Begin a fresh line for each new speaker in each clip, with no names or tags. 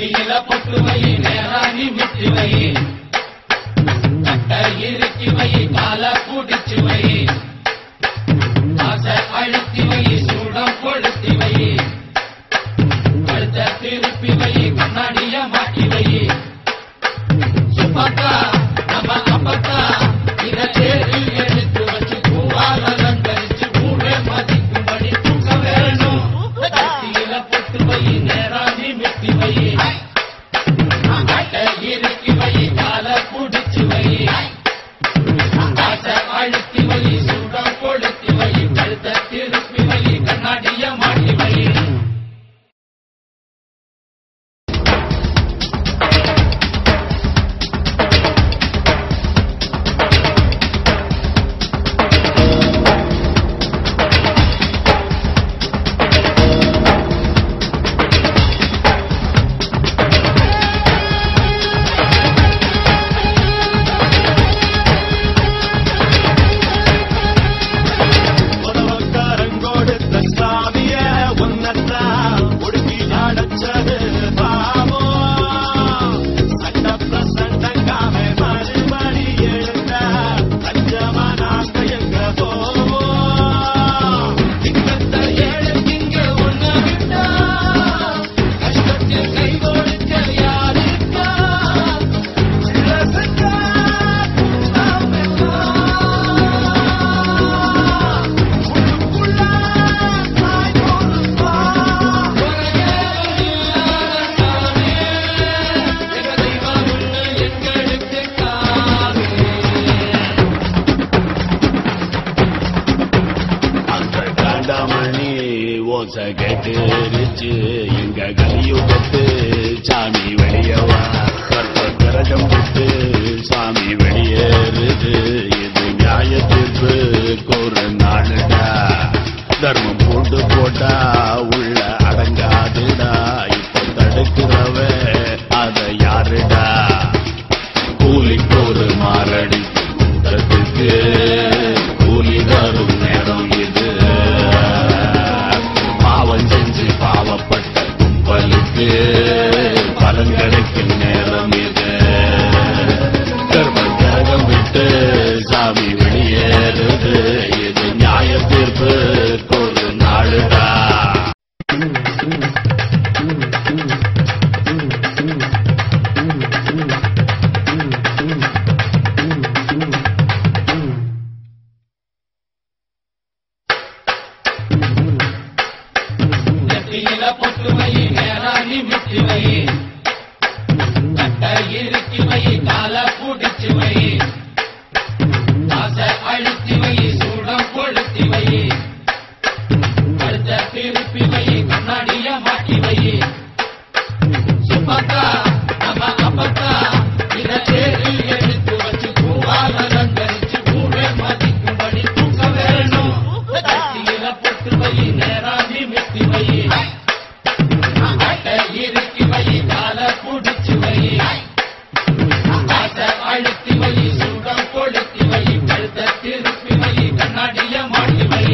நெத்தியில பொட்டு வை நேராணி மித்தி வை கட்ட இறுக்கி வை கால பிடிச்சு வை ஆசை அழுத்தி வை சூடம் கொளுத்தி வை கழுத்த திருப்பி வை கண்ணாடிய மாட்டி வை சுப்பக்கா நம்ம அப்பக்கா இத தேரில் எடுத்து வச்சு பூவால அலங்கரிச்சு பூவே மதிக்கும்படி தூக்க வேணும் நெத்தியில பொட்டு வை நேராணி மித்தி வை கட்ட இறுக்கி வை கால பிடிச்சு வை ஆசை அழுத்தி வை சூடம் கொளுத்தி வை கழுத்த திருப்பி வை கண்ணாடிய மாட்டி வை கேட்டுருச்சு எங்க கலியுகத்து சாமி வெளியவா கற்ப கரகம் விட்டு சாமி வெளியேறுது இது நியாய தீர்ப்பு ஒரு நாளுடா தர்மம் போட்டு போட்டா உள்ள அடங்காதுடா இப்ப தடுக்கிறவ அத யாருடா கூலிக்கு ஒரு மாரடி கூட்டத்துக்கு கூலி தரும் நேரம் இது செஞ்சு பாவப்பட்ட கும்பலுக்கு பலன் கிடைக்கும் நேரம் இது கர்மம் விட்டு சாமி வெளியேறுது இது நியாய தீர்ப்பு ஒரு நாளுடா பொட்டு வை நேராணி மித்தி வை கட்ட இறுக்கி வை கால பிடிச்சு வை ஆசை அழுத்தி வை சூடம் கொளுத்தி வை கழுத்த திருப்பி வை கண்ணாடிய மாட்டி வை சுப்பக்கா நம்ம அப்பக்கா இத தேரில் எடுத்து வச்சு பூவால அலங்கரிச்சு பூவே மதிக்கும்படி தூக்க வேணும் நெத்தியில பொட்டு வை நேராணி மித்தி வை இறுக்கி வை கால பிடிச்சு வை ஆசை அழுத்தி வை சூடம் கொளுத்தி வை கழுத்த திருப்பி வை கண்ணாடிய மாட்டி வை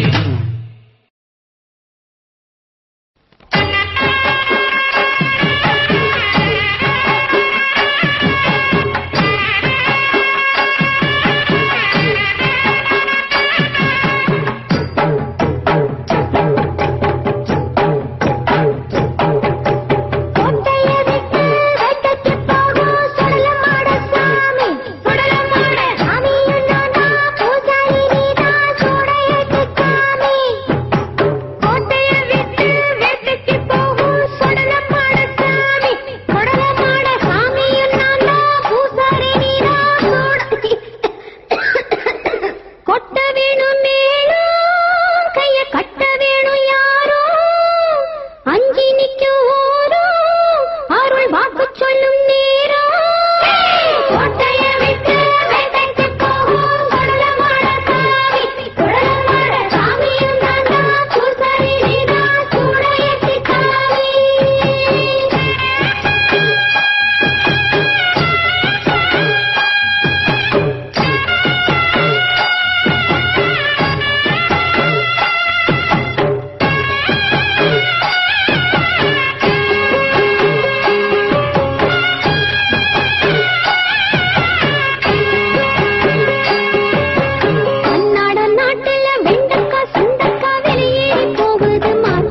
கொட்டையடிக்க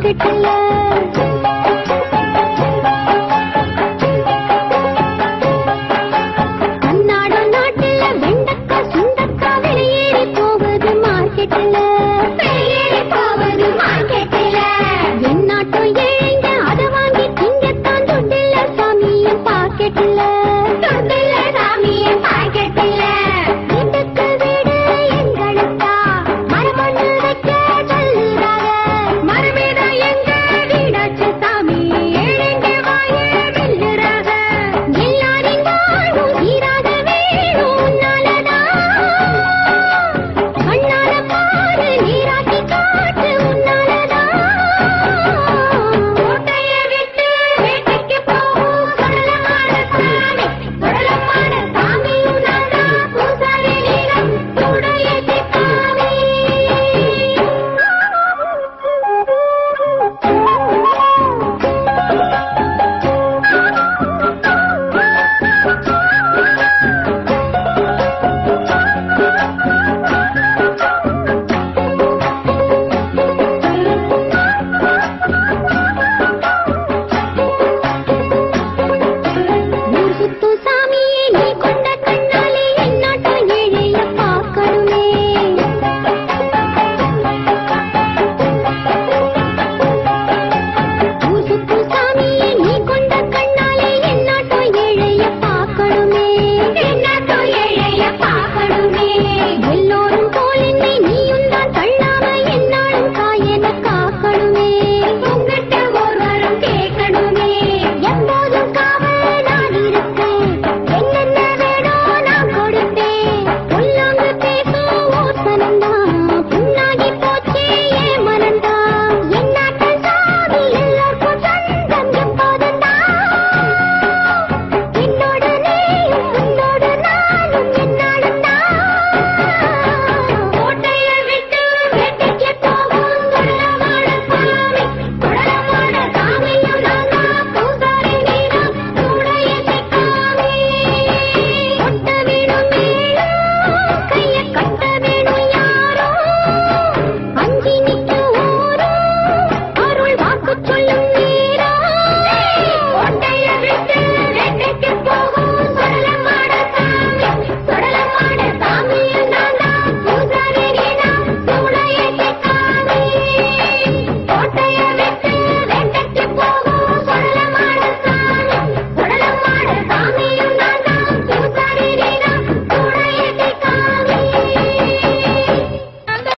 திட்டுல